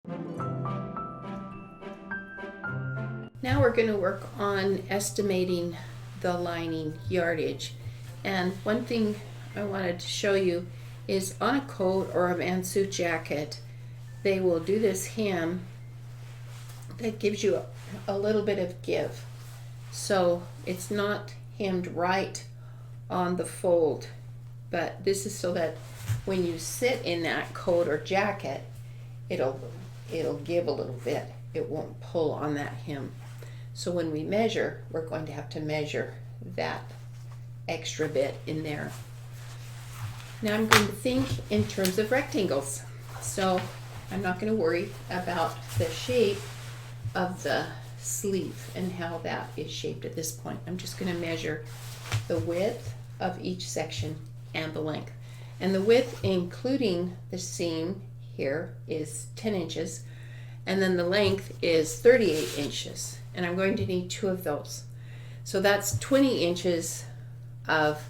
Now we're going to work on estimating the lining yardage. And one thing I wanted to show you is on a coat or a man suit jacket, they will do this hem that gives you a little bit of give. So it's not hemmed right on the fold, but this is so that when you sit in that coat or jacket, it'll give a little bit. It won't pull on that hem. So when we measure, we're going to have to measure that extra bit in there. Now I'm going to think in terms of rectangles. So I'm not going to worry about the shape of the sleeve and how that is shaped at this point. I'm just going to measure the width of each section and the length. And the width, including the seam here, is 10 inches. And then the length is 38 inches. And I'm going to need 2 of those. So that's 20 inches of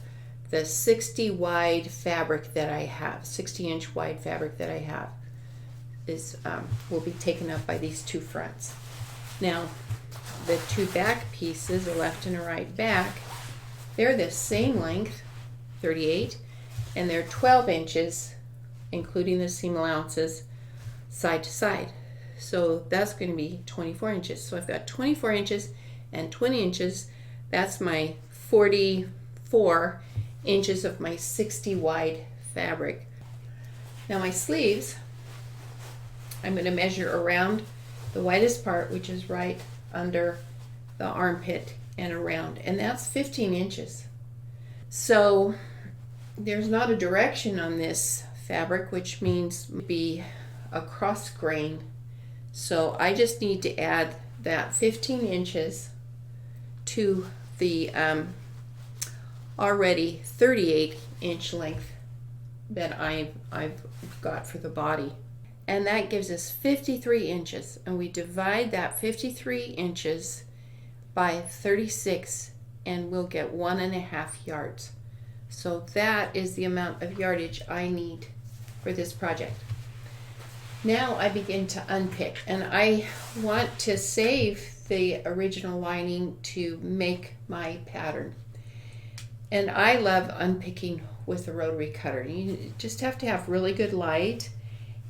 the 60 wide fabric that I have, 60-inch wide fabric that I have is will be taken up by these 2 fronts. Now, the 2 back pieces, a left and a right back, they're the same length, 38, and they're 12 inches, including the seam allowances, side to side. So that's going to be 24 inches. So I've got 24 inches and 20 inches. That's my 44 inches of my 60 wide fabric. Now my sleeves, I'm going to measure around the widest part, which is right under the armpit and around, and that's 15 inches. So there's not a direction on this fabric, which means be a cross grain. So I just need to add that 15 inches to the already 38-inch length that I've got for the body. And that gives us 53 inches. And we divide that 53 inches by 36 and we'll get 1.5 yards. So that is the amount of yardage I need for this project. Now I begin to unpick, and I want to save the original lining to make my pattern. And I love unpicking with a rotary cutter. You just have to have really good light,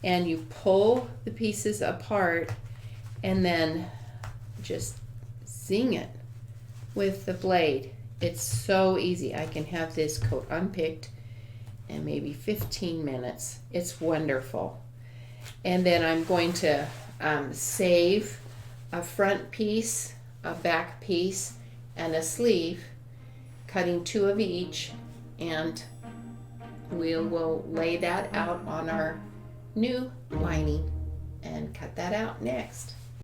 and you pull the pieces apart and then just zing it with the blade. It's so easy. I can have this coat unpicked in maybe 15 minutes. It's wonderful. And then I'm going to save a front piece, a back piece, and a sleeve, cutting 2 of each, and we will lay that out on our new lining and cut that out next.